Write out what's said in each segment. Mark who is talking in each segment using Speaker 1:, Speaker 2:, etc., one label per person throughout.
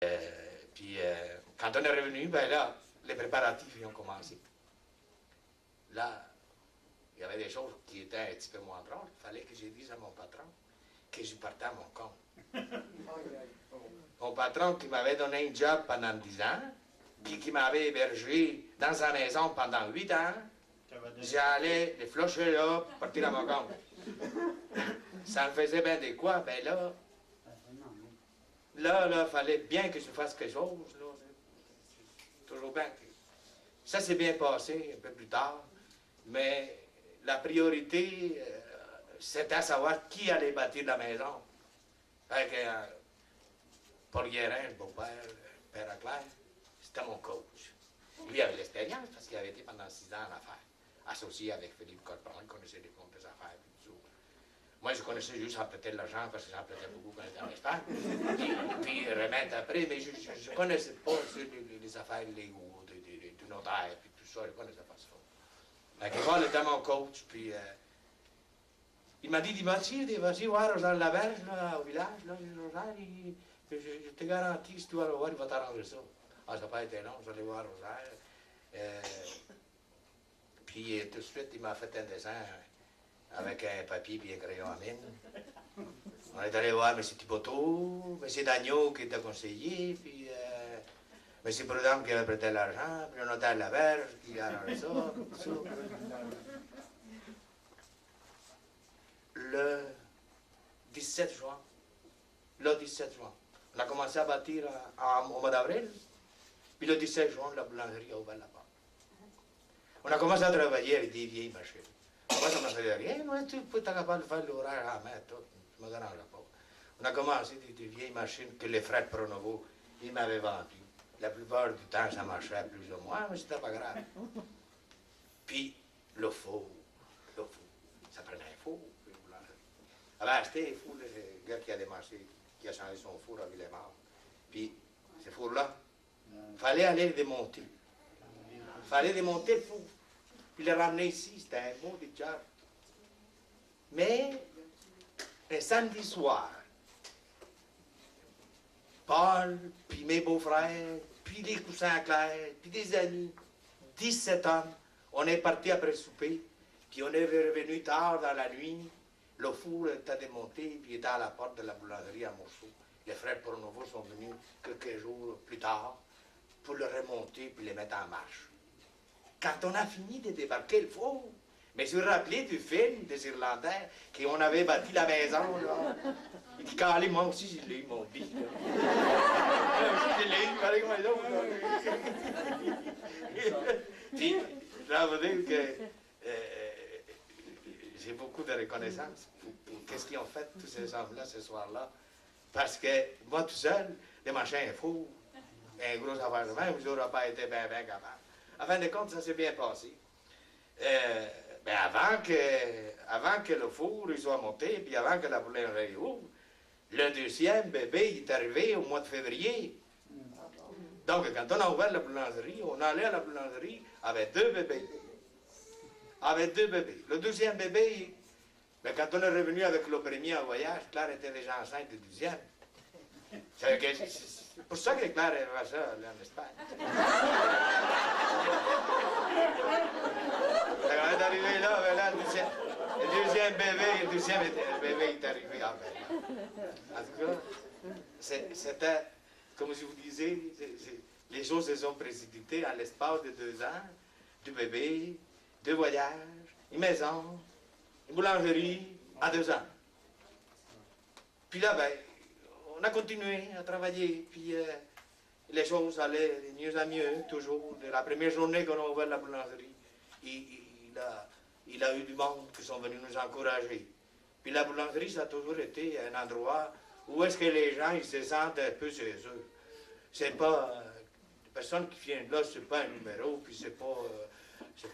Speaker 1: Quand on est revenu, ben là, les préparatifs ont commencé. Là, il y avait des choses qui étaient un petit peu moins drôles. Il fallait que je dise à mon patron que je partais à mon compte. Mon patron qui m'avait donné un job pendant 10 ans, puis qui m'avait hébergé dans sa maison pendant 8 ans, j'allais les flocher là, partir à mon compte. Ça me faisait bien des quoi, ben là, il fallait bien que je fasse quelque chose, là. Toujours bien. Ça s'est bien passé un peu plus tard, mais la priorité, c'était à savoir qui allait bâtir la maison. Fait que Paul Guérin, le beau-père, père à Claire, c'était mon coach. Lui avait l'expérience parce qu'il avait été pendant 6 ans en affaires, associé avec Philippe Corporon, il connaissait les comptes des affaires et tout. Moi, je connaissais juste emprunter de l'argent parce que j'empruntais beaucoup quand j'étais en Espagne. Puis remettre après, mais je ne connaissais pas les affaires légaux du notaire et tout ça, je ne connaissais pas ça. Donc, Paul était mon coach, puis il m'a dit, vas-y voir Rosaire Laberge, là, au village, là, Rosaire, je te garantis, si tu vas le voir, il va t'arranger ça. Ah, ça n'a pas été long, j'allais voir Rosaire. Puis tout de suite, il m'a fait un dessin avec un papier et un crayon à mine. On est allé voir M. Thibodeau, M. Dagneau qui était conseiller, puis M. Prudhomme qui avait prêté l'argent, puis le notaire Laberge qui a arrangé ça, tout ça. Le 17 juin, on a commencé à bâtir au mois d'avril, puis le 17 juin, la boulangerie a ouvert la porte. On a commencé à travailler avec des vieilles machines. Moi, ça ne me faisait rien, moi, tu peux être capable de faire l'horaire à la main, tout, je me dérange pas. On a commencé des vieilles machines que les frères Pronovo, ils m'avaient vendues. La plupart du temps, ça marchait plus ou moins, mais c'était pas grave. Puis, le four, ça prenait un four. Elle avait acheté un four, le gars qui a démarché, qui a changé son four à Villemort. Puis, ce four-là, il fallait aller le démonter. Il fallait démonter le four. Puis le ramener ici, c'était un beau job. Mais, un samedi soir, Paul, puis mes beaux-frères, puis les coussins clairs, puis des amis, 17 hommes, on est partis après le souper, puis on est revenu tard dans la nuit. Le four était démonté, puis il était à la porte de la boulangerie à Monceau. Les frères Pronovo sont venus quelques jours plus tard pour le remonter puis le mettre en marche. Quand on a fini de débarquer le four, mais je me rappelais du film des Irlandais, qu'on avait bâti la maison, là. Il dit, calé, moi aussi, je l'ai eu, mon dit. Je l'ai eu, pareil comme les autres. Puis, ça veut dire que j'ai beaucoup de reconnaissance pour qu'est-ce qu'ils ont fait, tous ces hommes-là, ce soir-là. Parce que moi, tout seul, de marcher un four, un gros affaire de même, je n'aurais pas été bien capable. En fin de compte, ça s'est bien passé. Avant que le four il soit monté, puis avant que la boulangerie ouvre, le deuxième bébé il est arrivé au mois de février. Donc, quand on a ouvert la boulangerie, on allait à la boulangerie avec 2 bébés. Avec 2 bébés. Le deuxième bébé, quand on est revenu avec le premier en voyage, Claire était déjà enceinte du deuxième. C'est pour ça que Claire est passée en Espagne. Quand on est arrivé là, le deuxième bébé est arrivé en tout cas, c'était, comme je vous disais, les choses se sont précipitées en l'espace de 2 ans, 2 bébés, 2 voyages, une maison, une boulangerie, à 2 ans. Puis là, on a continué à travailler, puis les choses allaient de mieux en mieux, toujours. De la première journée qu'on a ouvert la boulangerie, il a eu du monde qui sont venus nous encourager. Puis la boulangerie, ça a toujours été un endroit où est-ce que les gens ils se sentent un peu chez eux. C'est pas... les personnes qui viennent là, c'est pas un numéro, puis c'est pas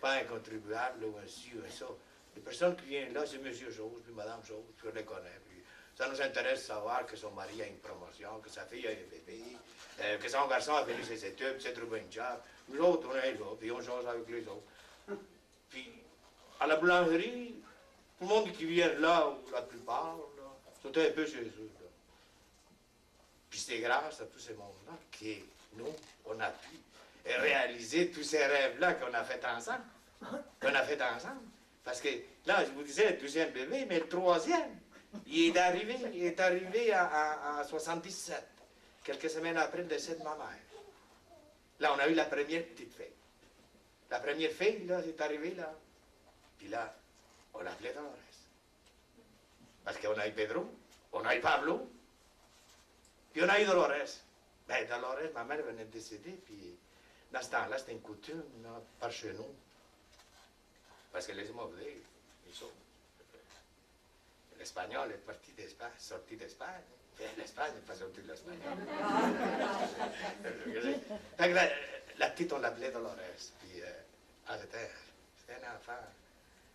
Speaker 1: un contribuable ou un ci ou un ça. Les personnes qui viennent là, c'est Monsieur Chose, puis Madame Chose, puis on les connaît. Puis ça nous intéresse de savoir que son mari a une promotion, que sa fille a un bébé, que son garçon a fini ses études, puis s'est trouvé une job. Nous autres, on est là, puis on change avec les autres. Puis, à la boulangerie, tout le monde qui vient là, ou la plupart, là, c'était un peu chez eux. Là. Puis c'est grâce à tous ces mondes-là que nous, on a pu réaliser tous ces rêves-là qu'on a fait ensemble. Parce que là, je vous disais le deuxième bébé, mais le troisième, il est arrivé en 77, quelques semaines après le décès de ma mère. Là, on a eu la première petite fille. La première fille, là, c'est arrivée là. Puis là, on l'appelait Dolores. Parce qu'on a eu Pedro, on a eu Pablo, puis on a eu Dolores. Ben, Dolores, ma mère venait de décéder, puis dans ce temps-là, c'était une coutume, là, par chez nous. Parce que les mauvais, ils sont. L'espagnol est parti d'Espagne, sorti d'Espagne. L'Espagne n'est pas sortie de l'espagnol. La petite, on l'appelait Dolores. Puis, c'était un enfant.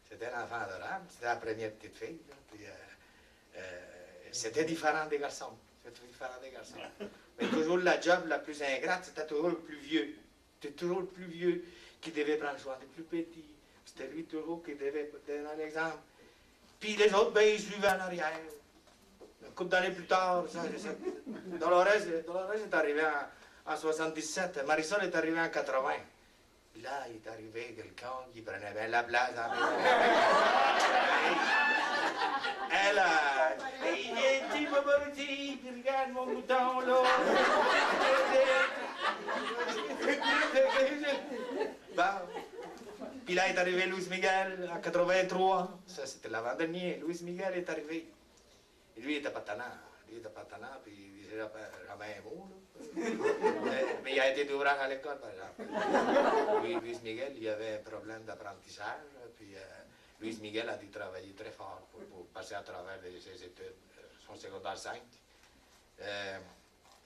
Speaker 1: C'était un enfant adorable. C'était la première petite fille. Là, puis, c'était différent des garçons. Mais toujours la job la plus ingrate, c'était toujours le plus vieux. C'était toujours le plus vieux qui devait prendre soin des plus petits. C'était lui toujours qui devait donner un exemple. Puis les autres, ben, ils suivaient en arrière. Une couple d'années plus tard, Dolores est arrivé en 77, Marisol est arrivée en 80. Puis là, il est arrivé quelqu'un qui prenait bien la place à la maison. Elle a... Il dit, petit, puis regarde mon mouton, là. Bon. Puis là est arrivé Luis Miguel en 83. Ça, c'était l'avant-dernier. Luis Miguel est arrivé. Et lui, il était pas tannant. Puis il disait jamais un mot. Mais il a été d'ouvrage à l'école, par exemple. Luis Miguel, il avait un problème d'apprentissage. Puis Luis Miguel a dû travailler très fort pour passer à travers ses études, son secondaire 5.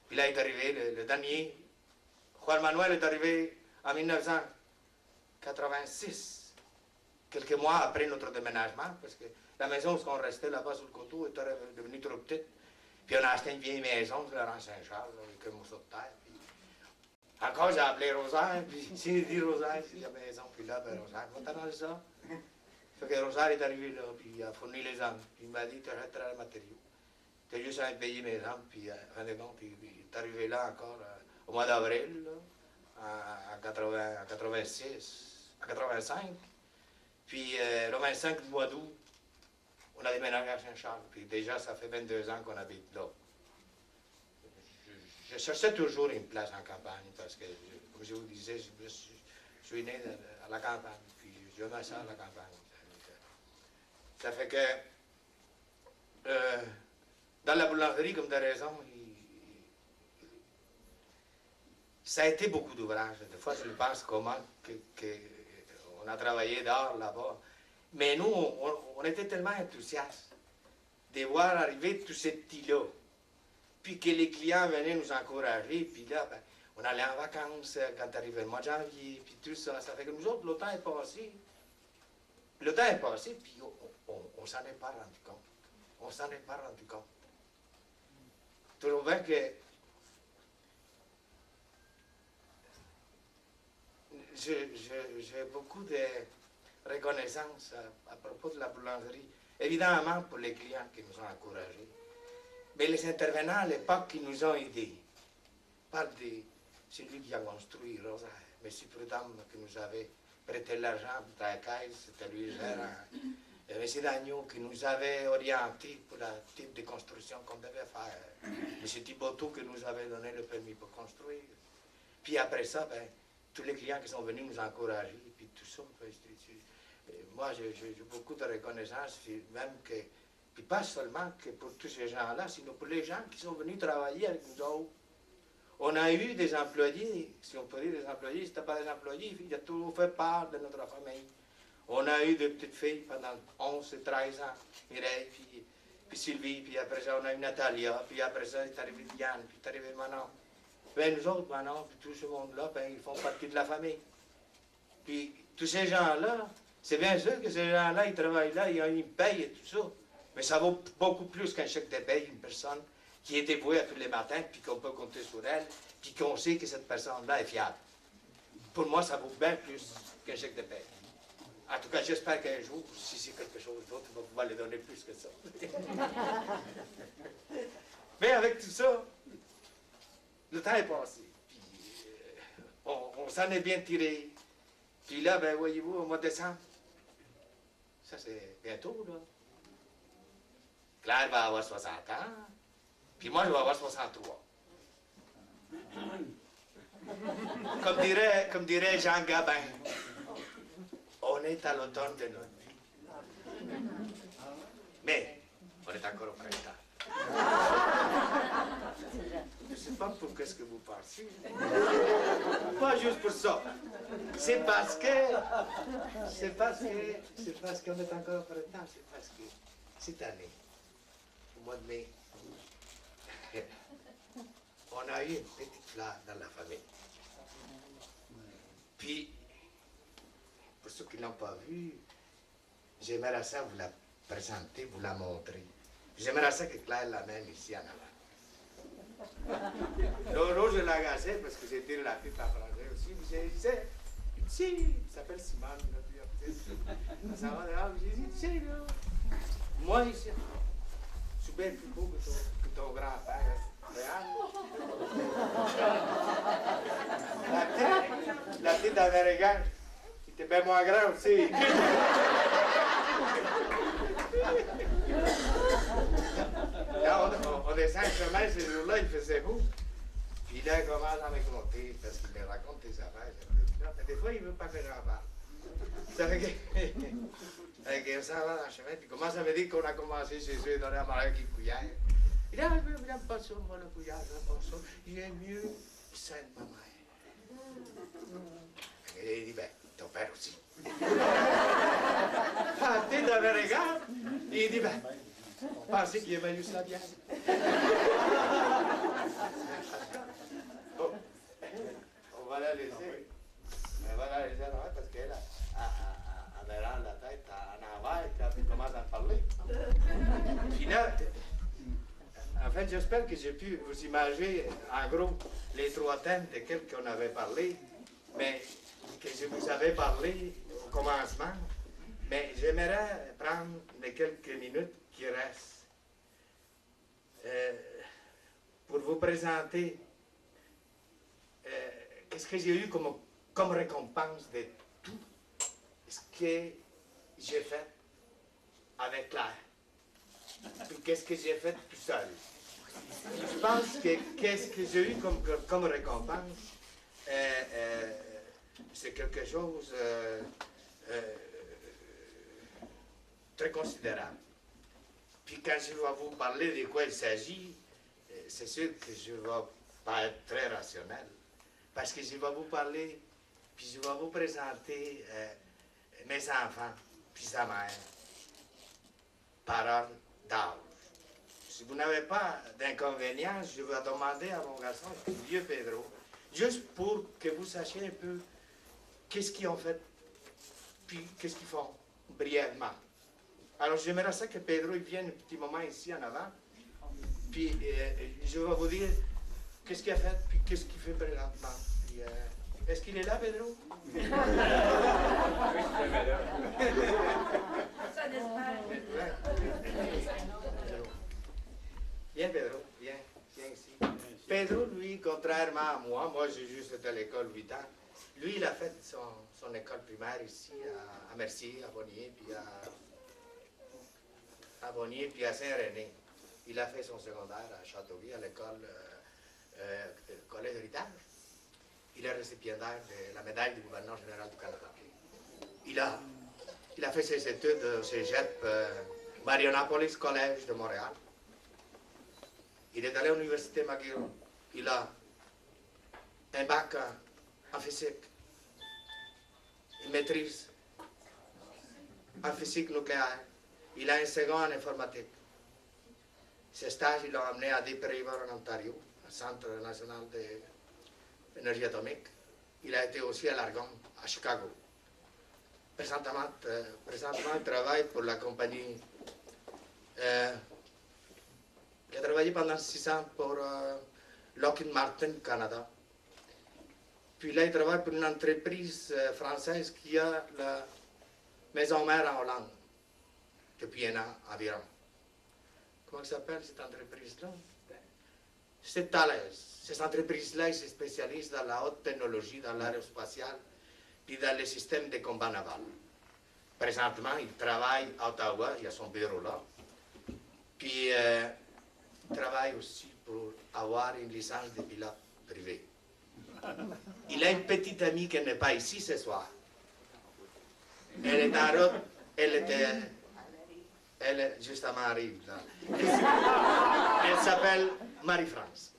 Speaker 1: Puis là est arrivé le dernier. Juan Manuel est arrivé en 1986, quelques mois après notre déménagement, parce que la maison où on restait là-bas sur le coteau était devenue trop petite. Puis on a acheté une vieille maison sur la rue Saint-Charles, avec un morceau de terre. Puis... Encore, j'ai appelé Rosaire, puis j'ai dit Rosaire, c'est la maison. Puis là, ben Rosaire, va t'arranger ça. Fait que Rosaire est arrivé là, puis il a fourni les hommes. Puis il m'a dit, tu arrêteras le matériau. Tu as juste à payer mes hommes, puis fin de compte, il est arrivé là encore au mois d'avril, en 86, en 85. Puis le 25 du mois d'août, on a déménagé à Saint-Charles. Puis déjà, ça fait 22 ans qu'on habite là. Je cherchais toujours une place en campagne parce que, comme je vous disais, je suis né à la campagne. Puis je me sens à la campagne. Ça fait que, dans la boulangerie, comme tu as raison, ça a été beaucoup d'ouvrages. Des fois, je pense comment on a travaillé dehors là-bas. Mais nous, on était tellement enthousiastes de voir arriver tous ces petits-là. Puis que les clients venaient nous encourager. Puis là, ben, on allait en vacances quand arrivait le mois de janvier. Puis tout ça. Ça fait que nous autres, le temps est passé. Le temps est passé, puis on s'en est pas rendu compte. On s'en est pas rendu compte. Tu vois que j'ai beaucoup de reconnaissance à propos de la boulangerie. Évidemment pour les clients qui nous ont encouragés. Mais les intervenants à l'époque qui nous ont aidés. Pas de celui qui a construit Rosaire, mais M. Prudhomme qui nous avait prêté l'argent pour la caisse, c'était lui le gérant. Et M. Dagneau qui nous avait orientés pour le type de construction qu'on devait faire. M. Thibodeau qui nous avait donné le permis pour construire. Puis après ça, ben, tous les clients qui sont venus nous encourager, puis tout ça. Moi, j'ai beaucoup de reconnaissance, même que, puis pas seulement que pour tous ces gens-là, sinon pour les gens qui sont venus travailler avec nous autres. On a eu des employés, si on peut dire des employés, c'était pas des employés, il a toujours fait part de notre famille. On a eu des petites filles pendant 11 et 13 ans, Mireille, puis Sylvie, puis après ça, on a eu Natalia, puis après ça, est arrivé Diane, puis est arrivé Manon. Ben, nous autres, Manon, puis tout ce monde-là, ben, ils font partie de la famille. Puis tous ces gens-là, c'est bien sûr que ces gens-là, ils travaillent là, ils me payent et tout ça. Mais ça vaut beaucoup plus qu'un chèque de paye, une personne qui est dévouée à tous les matins, puis qu'on peut compter sur elle, puis qu'on sait que cette personne-là est fiable. Pour moi, ça vaut bien plus qu'un chèque de paye. En tout cas, j'espère qu'un jour, si c'est quelque chose d'autre, on va pouvoir les donner plus que ça. Mais avec tout ça, le temps est passé. Puis, on s'en est bien tiré. Puis là, ben, voyez-vous, au mois de décembre, ça c'est bientôt, là. Claire va avoir 60 ans, puis moi, je vais avoir 63. Comme dirait Jean Gabin, on est à l'automne de notre vie. Mais, on est encore au printemps. Je ne sais pas pour qu'est-ce que vous pensez. Pas juste pour ça. C'est parce qu'on est encore au printemps. C'est parce que cette année, au mois de mai, on a eu une petite fleur dans la famille. Puis, pour ceux qui ne l'ont pas vue, j'aimerais ça vous la présenter, vous la montrer. J'aimerais ça que Claire l'amène ici en avant. L'autre, je l'agaçais parce que j'ai tiré la pipe en français aussi. J'ai dit, il s'appelle Simone. Ça va là, j'ai dit, tu sais, là, moi ici, je suis bien plus beau que ton grand-père. La petite américaine, qui était bien moins grande aussi. Là, on descend le chemin, ce jour-là, il faisait beau. Puis là, il commence à me compter, parce qu'il me raconte des affaires. Mais des fois, il ne veut pas que j'en parle. Ça fait que ça va dans le chemin, puis il commence à me dire qu'on a commencé chez eux, dans la marée qui couillère. Il dit, ah, je n'aime pas ça, moi, le couillard, je n'aime pas ça. J'aime mieux ça de ma mère. Et il dit, ben, ton père aussi. Ah, t'es dans le regard. Et il dit, ben, on pensait qu'il aimait juste la bière. Bon, on va la laisser. On va la laisser en parce qu'elle avait rend la tête en envers quand elle commence à parler. Puis là, en fait, j'espère que j'ai pu vous imaginer, en gros, les trois thèmes desquels on avait parlé, mais que je vous avais parlé au commencement. Mais j'aimerais prendre les quelques minutes qui restent pour vous présenter qu'est-ce que j'ai eu comme récompense de tout ce que j'ai fait avec Claire. Qu'est-ce que j'ai fait tout seul. Je pense que qu'est-ce que j'ai eu comme récompense, c'est quelque chose très considérable. Puis quand je vais vous parler de quoi il s'agit, c'est sûr que je ne vais pas être très rationnel. Parce que je vais vous parler, puis je vais vous présenter mes enfants, puis sa mère, par ordre d'âge. Si vous n'avez pas d'inconvénient, je vais demander à mon garçon, le vieux Pedro, juste pour que vous sachiez un peu qu'est-ce qu'ils ont fait, puis qu'est-ce qu'ils font, brièvement. Alors j'aimerais ça que Pedro il vienne un petit moment ici en avant, puis je vais vous dire qu'est-ce qu'il a fait, puis qu'est-ce qu'il fait présentement. Puis, est-ce qu'il est là, Pedro? Oui, Viens, Pedro, viens ici. Pedro, lui, contrairement à moi j'ai juste été à l'école 8 ans. Lui, il a fait son école primaire ici, à Mercier, à Bonnier, puis à Saint-René. Il a fait son secondaire à Châteauguay, à l'école Collège Héritage. Il est récipiendaire de la médaille du gouverneur général du Canada. Il a fait ses études au cégep Marianapolis Collège de Montréal. Il est allé à l'université McGill. Il a un bac en physique, une maîtrise en physique nucléaire. Il a un second en informatique. Ses stages, il l'a amené à Deep River en Ontario, au Centre national d'énergie atomique. Il a été aussi à l'Argonne, à Chicago. Présentement, il travaille pour la compagnie. Il a travaillé pendant 6 ans pour Lockheed Martin, Canada. Puis là, il travaille pour une entreprise française qui a la maison mère en Hollande, depuis 1 an environ. Comment s'appelle cette entreprise-là? c'est Thales. Ces entreprises-là, ils se spécialisent dans la haute technologie, dans l'aérospatiale, puis dans les systèmes de combat naval. Présentement, il travaille à Ottawa, il y a son bureau là. Puis, il travaille aussi pour avoir une licence de pilote privé. Il a une petite amie qui n'est pas ici ce soir. Elle est en route, elle justement arrive là. Elle s'appelle Marie-France.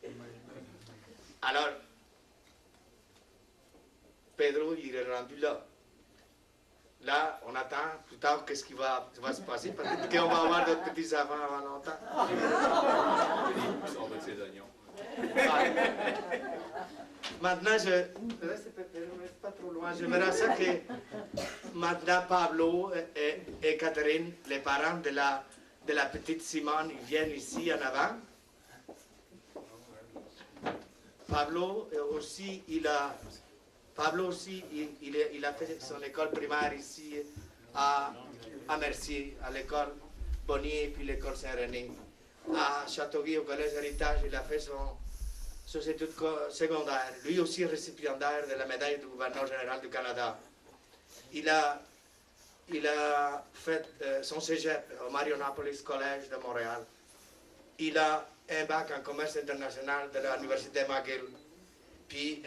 Speaker 1: Alors, Pedro, il est rendu là. Là, on attend plus tard qu'est-ce qui va se passer. Peut-être qu'on va avoir d'autres petits avant longtemps.
Speaker 2: Ils sont de ses oignons.
Speaker 1: Maintenant, c'est pas trop loin. J'aimerais ça que maintenant Pablo et Catherine, les parents de la petite Simone, ils viennent ici en avant. Pablo aussi, il a fait son école primaire ici à Mercier, à l'école Bonnier, puis l'école Saint-René. À Châteauguay, au collège Héritage, il a fait son étude secondaire. Lui aussi récipiendaire de la médaille du gouverneur général du Canada. Il a fait son cégep au Marionopolis College de Montréal. Il a un bac en commerce international de l'université McGill. Puis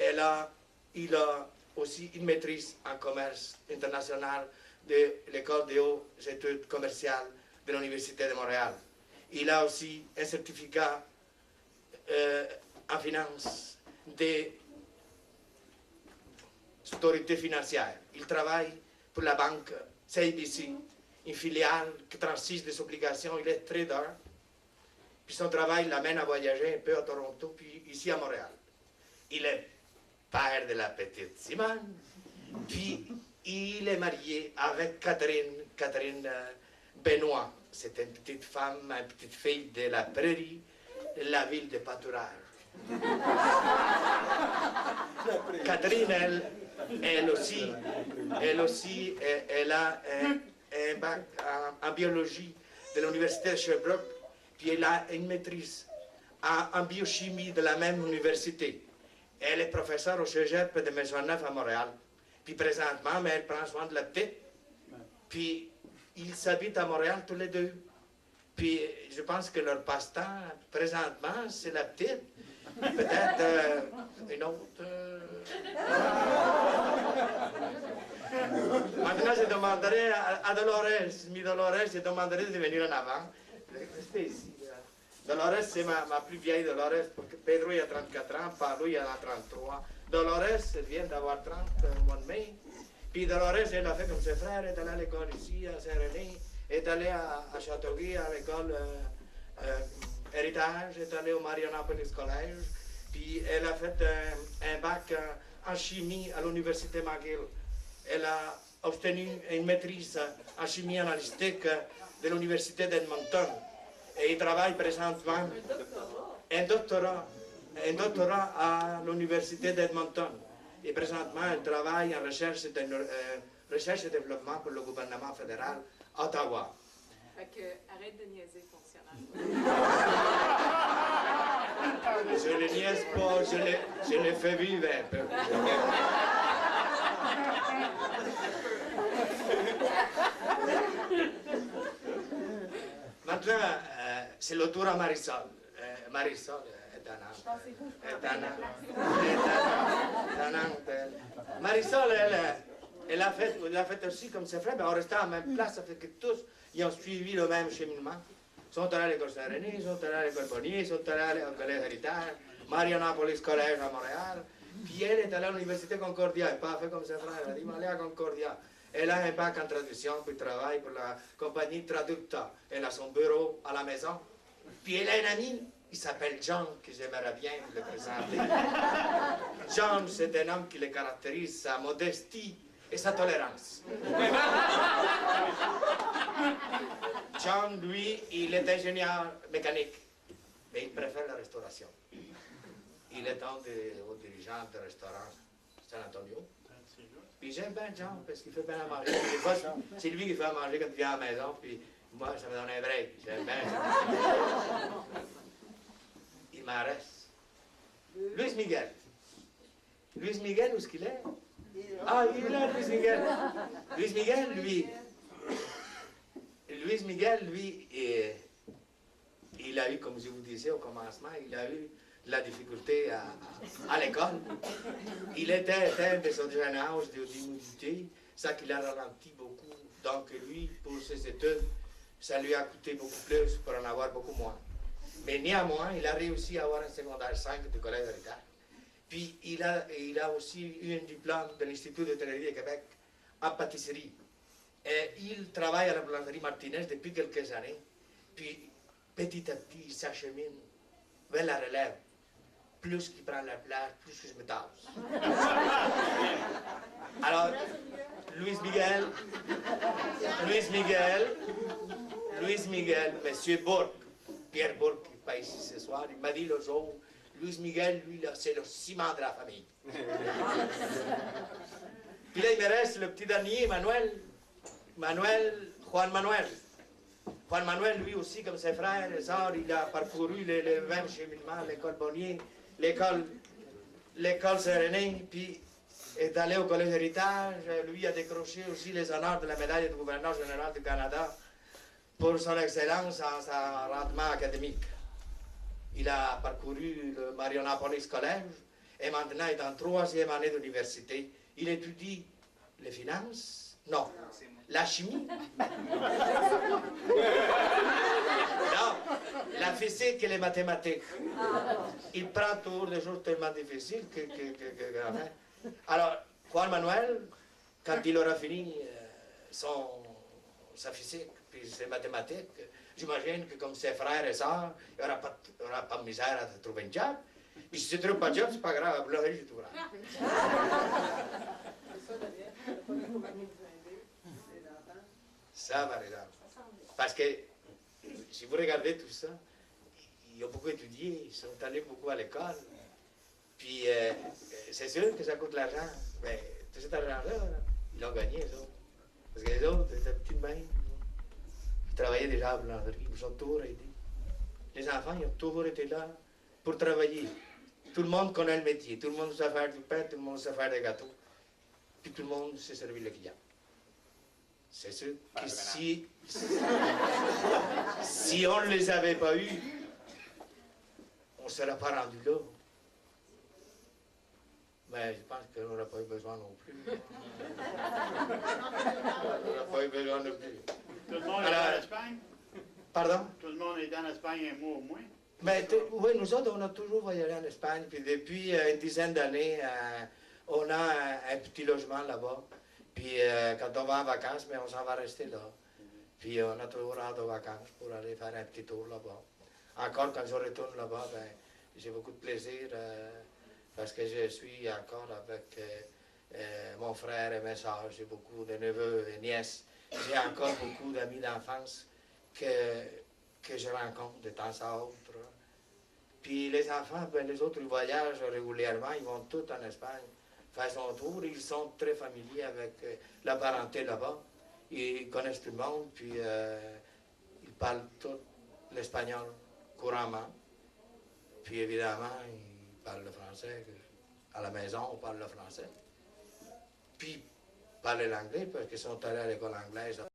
Speaker 1: il a aussi une maîtrise en commerce international de l'école des hautes études commerciales de l'université de Montréal. Il a aussi un certificat en finance des autorités financières. Il travaille pour la banque CIBC, une filiale qui transige des obligations. Il est trader. Puis son travail l'amène à voyager un peu à Toronto, puis ici à Montréal. Il est père de la petite Simone, puis il est marié avec Catherine Benoît. C'est une petite femme, une petite fille de la prairie, de la ville de pâturage. Catherine, elle aussi, elle a un bac en biologie de l'université de Sherbrooke, puis elle a une maîtrise en biochimie de la même université. Elle est professeure au cégep de Maisonneuve à Montréal. Puis présentement, mais elle prend soin de la petite. Puis ils s'habitent à Montréal tous les deux. Puis je pense que leur passe-temps, présentement, c'est la petite. Peut-être une autre. Maintenant, je demanderai à Dolores, Dolores, je demanderai de venir en avant. Restez ici. Dolores, c'est ma plus vieille Dolores. Pedro, il a 34 ans. Pablo, il en a 33. Dolores, elle vient d'avoir 30 au mois de mai. Puis Dolores, elle a fait comme ses frères. Elle est allée à l'école ici, à Saint-René. Elle est allée à Châteauguay, à l'école Héritage. Elle est allée au Marionopolis College. Puis elle a fait un bac en chimie à l'université McGill. Elle a obtenu une maîtrise en chimie analytique de l'université d'Edmonton. Et il travaille présentement un doctorat à l'université d'Edmonton. Et présentement, elle travaille en recherche et développement pour le gouvernement fédéral à Ottawa.
Speaker 3: Fait que, arrête de niaiser, fonctionnaire.
Speaker 1: Je ne niaise pas, je le fais vivre un peu. Maintenant, c'est le tour à Marisol. Marisol est à Nantes. Marisol, elle a fait aussi comme ses frères, mais en restant à la même place, ça fait que tous ils ont suivi le même cheminement. Ils sont allés à l'école Saint-René, ils sont allés à l'école Bonnier, ils sont allés au collège Héritage, Marionopolis College à Montréal. Puis elle est allée à l'université Concordia, elle n'a pas fait comme ses frères, elle a dit, mais allez à Concordia. Elle a un bac en traduction, puis travaille pour la compagnie Traducta. Elle a son bureau à la maison. Puis elle a un ami, il s'appelle John, que j'aimerais bien le présenter. John, c'est un homme qui le caractérise, sa modestie et sa tolérance. John, lui, il est ingénieur mécanique, mais il préfère la restauration. Il est un des hauts dirigeants de restaurant San Antonio. Puis j'aime bien John parce qu'il fait bien à manger. Des fois, c'est lui qui fait à manger quand il vient à la maison, puis moi, ça me donne un break. J'aime bien. Il m'en reste. Luis Miguel. Luis Miguel, où est-ce qu'il est? Ah, il est là, Luis Miguel. Luis Miguel, lui... Luis Miguel, lui, il a eu, comme je vous disais au commencement, il a eu de la difficulté à l'école. Il était de son jeune âge d'immunité, ça qui l'a ralenti beaucoup. Donc lui, pour ses études, ça lui a coûté beaucoup plus pour en avoir beaucoup moins. Mais néanmoins, il a réussi à avoir un secondaire 5 du Collège Héritage. Puis il a aussi eu un diplôme de l'Institut d'hôtellerie de Québec en pâtisserie. Et il travaille à la boulangerie Martinez depuis quelques années. Puis petit à petit, il s'achemine vers la relève. Plus qu'il prend la place, plus que je me tasse. Alors, Luis Miguel, Monsieur Bourque, Pierre Bourque, qui passe ici ce soir, il m'a dit le jour, Luis Miguel, lui, là, c'est le ciment de la famille. Puis là, il me reste le petit dernier, Juan Manuel. Juan Manuel, lui aussi, comme ses frères et sœurs, il a parcouru le même cheminement, l'école Bonnier, l'école Saint-René, puis est allé au Collège Héritage. Lui a décroché aussi les honneurs de la médaille du gouverneur général du Canada pour son excellence en son rendement académique. Il a parcouru le Marianapolis College et maintenant est en 3e année d'université. Il étudie les finances, non, la chimie, non, la physique et les mathématiques. Il prend toujours des choses tellement difficiles que alors, Juan Manuel, quand il aura fini sa physique puis ses mathématiques, j'imagine que comme ses frères et sœurs, il n'y aura pas de misère à trouver un job. Puis si tu ne trouves pas de job, c'est pas grave, là, je trouverai. Ça, par exemple. Parce que, si vous regardez tout ça, ils ont beaucoup étudié, ils sont allés beaucoup à l'école. Puis, c'est sûr que ça coûte l'argent. Mais tout cet argent-là, ils l'ont gagné, les autres. Parce que les autres, étaient petits de même. Ils travaillaient déjà à la boulangerie, ils ont toujours aidé. Les enfants, ils ont toujours été là pour travailler. Tout le monde connaît le métier. Tout le monde sait faire du pain, tout le monde sait faire des gâteaux. Puis tout le monde sait servir le client. C'est sûr que si on ne les avait pas eus, on ne serait pas rendu là. Mais je pense qu'on n'aurait pas eu besoin non plus. On n'aurait pas eu besoin non plus.
Speaker 4: Tout le monde est en Espagne?
Speaker 1: Pardon?
Speaker 4: Tout le monde est en Espagne un mois au moins?
Speaker 1: Mais oui, nous autres, on a toujours voyagé en Espagne. Puis depuis une dizaine d'années, on a un petit logement là-bas. Puis quand on va en vacances, mais on s'en va rester là. Puis on a toujours hâte aux vacances pour aller faire un petit tour là-bas. Encore quand je retourne là-bas, ben, j'ai beaucoup de plaisir parce que je suis encore avec mon frère et mes soeurs. J'ai beaucoup de neveux et nièces. J'ai encore beaucoup d'amis d'enfance que je rencontre de temps à autre. Puis les enfants, ben, les autres, ils voyagent régulièrement, ils vont tous en Espagne faire son tour. Ils sont très familiers avec la parenté là-bas. Ils connaissent tout le monde, puis ils parlent tout l'espagnol couramment. Puis évidemment, ils parlent le français. À la maison, on parle le français. Puis ils parlent l'anglais parce qu'ils sont allés à l'école anglaise.